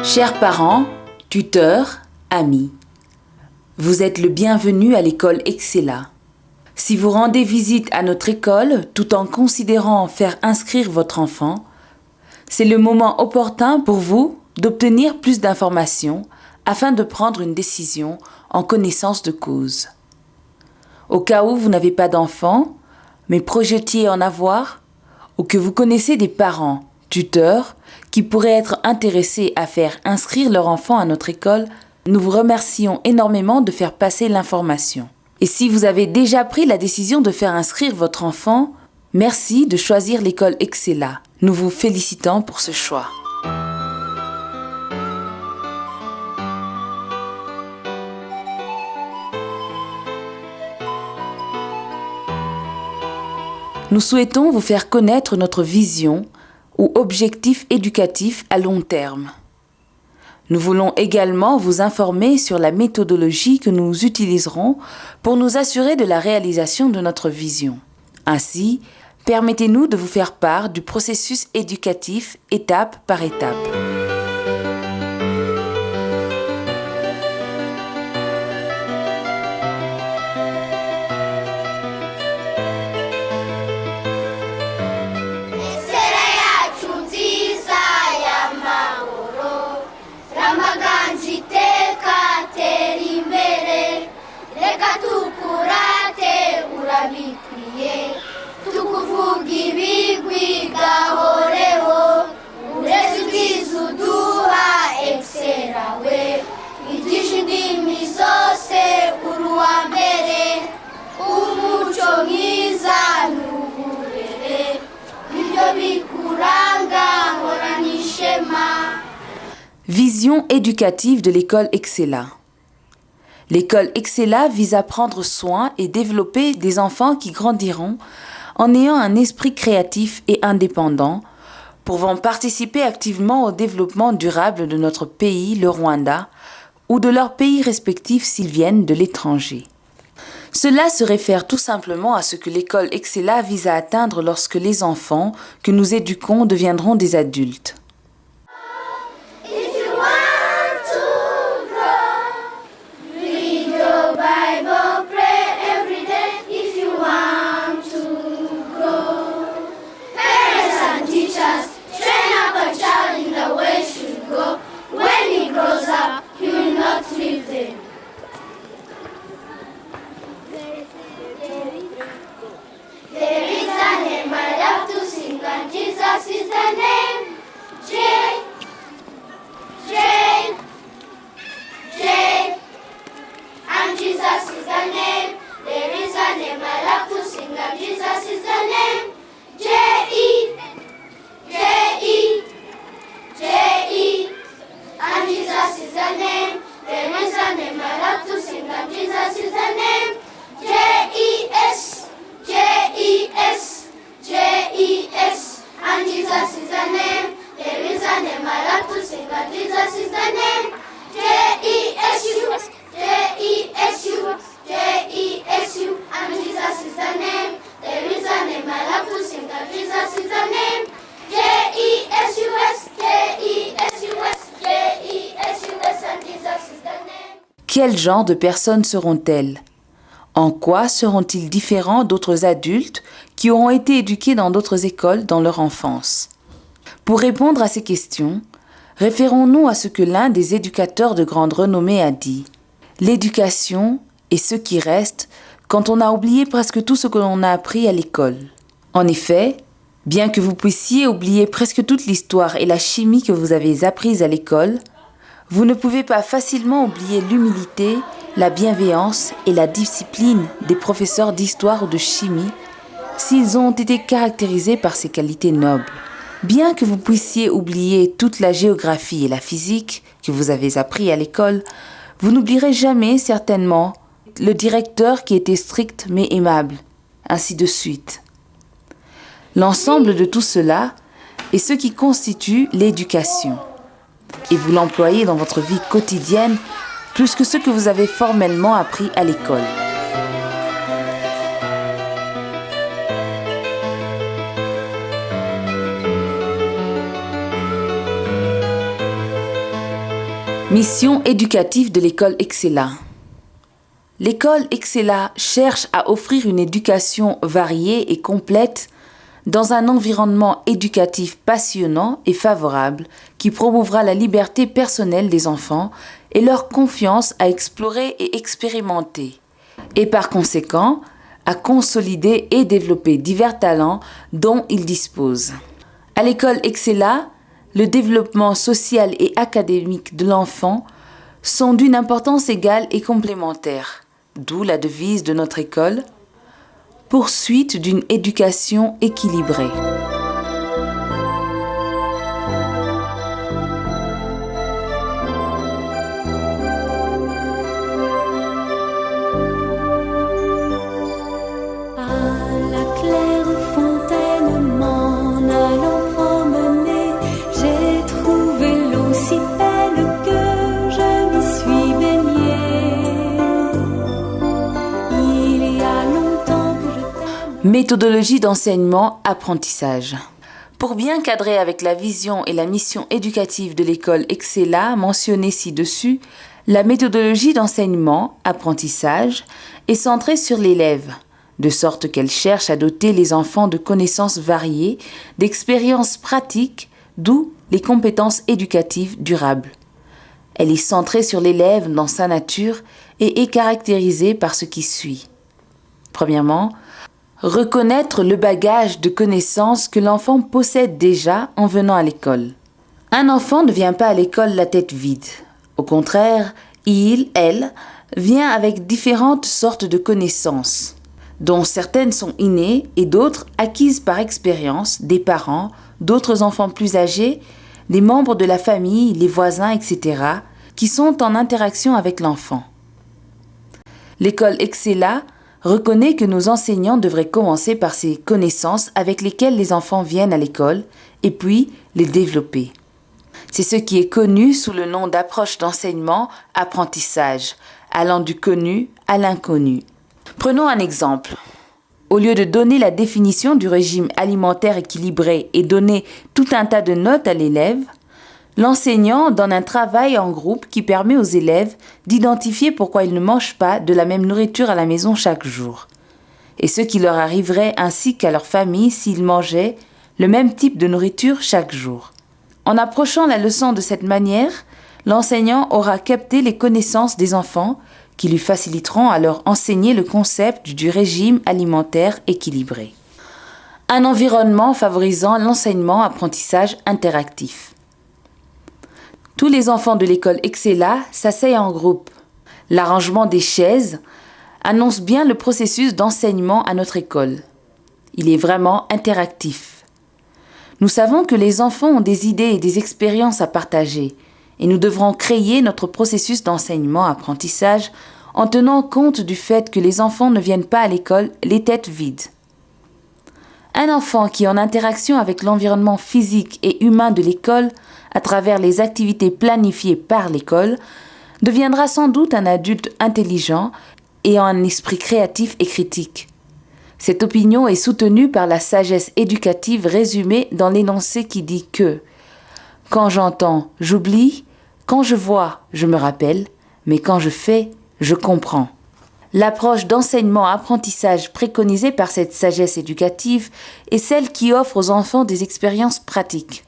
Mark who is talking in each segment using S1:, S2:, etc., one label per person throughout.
S1: Chers parents, tuteurs, amis, vous êtes le bienvenu à l'école Excella. Si vous rendez visite à notre école tout en considérant faire inscrire votre enfant, c'est le moment opportun pour vous d'obtenir plus d'informations afin de prendre une décision en connaissance de cause. Au cas où vous n'avez pas d'enfant, mais projetiez en avoir, ou que vous connaissez des parents, tuteurs, qui pourraient être intéressés à faire inscrire leur enfant à notre école, nous vous remercions énormément de faire passer l'information. Et si vous avez déjà pris la décision de faire inscrire votre enfant, merci de choisir l'école Excella. Nous vous félicitons pour ce choix. Nous souhaitons vous faire connaître notre vision ou objectif éducatif à long terme. Nous voulons également vous informer sur la méthodologie que nous utiliserons pour nous assurer de la réalisation de notre vision. Ainsi, permettez-nous de vous faire part du processus éducatif étape par étape. Vision éducative de l'école Excella. L'école Excella vise à prendre soin et développer des enfants qui grandiront en ayant un esprit créatif et indépendant, pouvant participer activement au développement durable de notre pays, le Rwanda, ou de leurs pays respectifs s'ils viennent de l'étranger. Cela se réfère tout simplement à ce que l'école Excella vise à atteindre lorsque les enfants que nous éduquons deviendront des adultes. Quel genre de personnes seront-elles? En quoi seront-ils différents d'autres adultes qui auront été éduqués dans d'autres écoles dans leur enfance? Pour répondre à ces questions, référons-nous à ce que l'un des éducateurs de grande renommée a dit. L'éducation est ce qui reste quand on a oublié presque tout ce que l'on a appris à l'école. En effet, bien que vous puissiez oublier presque toute l'histoire et la chimie que vous avez apprises à l'école, vous ne pouvez pas facilement oublier l'humilité, la bienveillance et la discipline des professeurs d'histoire ou de chimie s'ils ont été caractérisés par ces qualités nobles. Bien que vous puissiez oublier toute la géographie et la physique que vous avez appris à l'école, vous n'oublierez jamais certainement le directeur qui était strict mais aimable, ainsi de suite. L'ensemble de tout cela est ce qui constitue l'éducation. Et vous l'employez dans votre vie quotidienne plus que ce que vous avez formellement appris à l'école. Mission éducative de l'école Excella. L'école Excella cherche à offrir une éducation variée et complète dans un environnement éducatif passionnant et favorable qui promouvera la liberté personnelle des enfants et leur confiance à explorer et expérimenter, et par conséquent à consolider et développer divers talents dont ils disposent. À l'école Excella, le développement social et académique de l'enfant sont d'une importance égale et complémentaire, d'où la devise de notre école, poursuite d'une éducation équilibrée. Méthodologie d'enseignement-apprentissage. Pour bien cadrer avec la vision et la mission éducative de l'école Excella mentionnée ci-dessus, la méthodologie d'enseignement-apprentissage est centrée sur l'élève, de sorte qu'elle cherche à doter les enfants de connaissances variées, d'expériences pratiques, d'où les compétences éducatives durables. Elle est centrée sur l'élève dans sa nature et est caractérisée par ce qui suit. Premièrement, reconnaître le bagage de connaissances que l'enfant possède déjà en venant à l'école. Un enfant ne vient pas à l'école la tête vide. Au contraire, elle vient avec différentes sortes de connaissances, dont certaines sont innées et d'autres acquises par expérience des parents, d'autres enfants plus âgés, des membres de la famille, les voisins, etc., qui sont en interaction avec l'enfant. L'école Excella reconnaît que nos enseignants devraient commencer par ces connaissances avec lesquelles les enfants viennent à l'école et puis les développer. C'est ce qui est connu sous le nom d'approche d'enseignement-apprentissage, allant du connu à l'inconnu. Prenons un exemple. Au lieu de donner la définition du régime alimentaire équilibré et donner tout un tas de notes à l'élève, l'enseignant donne un travail en groupe qui permet aux élèves d'identifier pourquoi ils ne mangent pas de la même nourriture à la maison chaque jour, et ce qui leur arriverait ainsi qu'à leur famille s'ils mangeaient le même type de nourriture chaque jour. En approchant la leçon de cette manière, l'enseignant aura capté les connaissances des enfants qui lui faciliteront à leur enseigner le concept du régime alimentaire équilibré. Un environnement favorisant l'enseignement-apprentissage interactif. Tous les enfants de l'école Excella s'asseyent en groupe. L'arrangement des chaises annonce bien le processus d'enseignement à notre école. Il est vraiment interactif. Nous savons que les enfants ont des idées et des expériences à partager et nous devrons créer notre processus d'enseignement-apprentissage en tenant compte du fait que les enfants ne viennent pas à l'école les têtes vides. Un enfant qui est en interaction avec l'environnement physique et humain de l'école à travers les activités planifiées par l'école deviendra sans doute un adulte intelligent et un esprit créatif et critique. Cette opinion est soutenue par la sagesse éducative résumée dans l'énoncé qui dit que « Quand j'entends, j'oublie, quand je vois, je me rappelle, mais quand je fais, je comprends ». L'approche d'enseignement-apprentissage préconisée par cette sagesse éducative est celle qui offre aux enfants des expériences pratiques.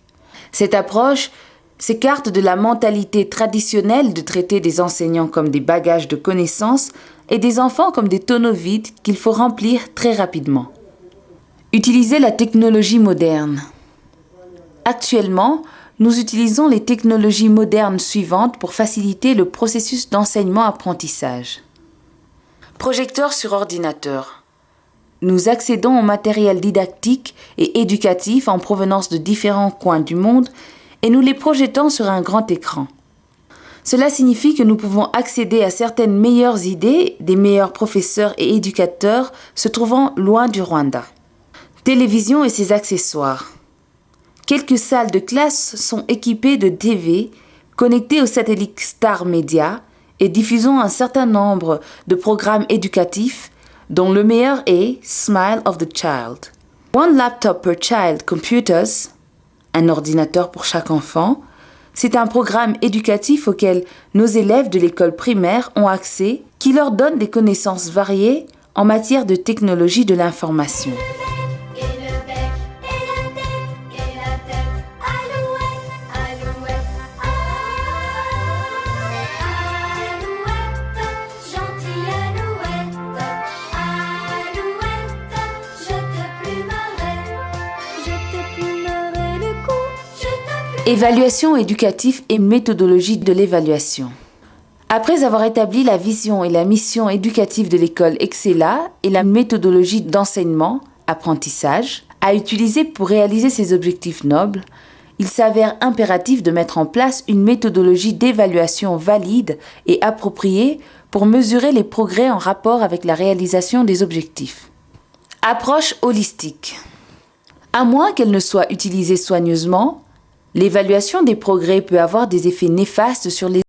S1: Cette approche s'écarte de la mentalité traditionnelle de traiter des enseignants comme des bagages de connaissances et des enfants comme des tonneaux vides qu'il faut remplir très rapidement. Utiliser la technologie moderne. Actuellement, nous utilisons les technologies modernes suivantes pour faciliter le processus d'enseignement-apprentissage. Projecteur sur ordinateur. Nous accédons au matériel didactique et éducatif en provenance de différents coins du monde et nous les projetons sur un grand écran. Cela signifie que nous pouvons accéder à certaines meilleures idées des meilleurs professeurs et éducateurs se trouvant loin du Rwanda. Télévision et ses accessoires. Quelques salles de classe sont équipées de TV connectées au satellite Star Media et diffusons un certain nombre de programmes éducatifs dont le meilleur est Smile of the Child. One laptop per child computers, un ordinateur pour chaque enfant, C'est un programme éducatif auquel nos élèves de l'école primaire ont accès, qui leur donne des connaissances variées en matière de technologie de l'information. Évaluation éducative et méthodologie de l'évaluation. Après avoir établi la vision et la mission éducative de l'école Excella et la méthodologie d'enseignement, apprentissage, à utiliser pour réaliser ces objectifs nobles, il s'avère impératif de mettre en place une méthodologie d'évaluation valide et appropriée pour mesurer les progrès en rapport avec la réalisation des objectifs. Approche holistique. À moins qu'elle ne soit utilisée soigneusement, l'évaluation des progrès peut avoir des effets néfastes sur les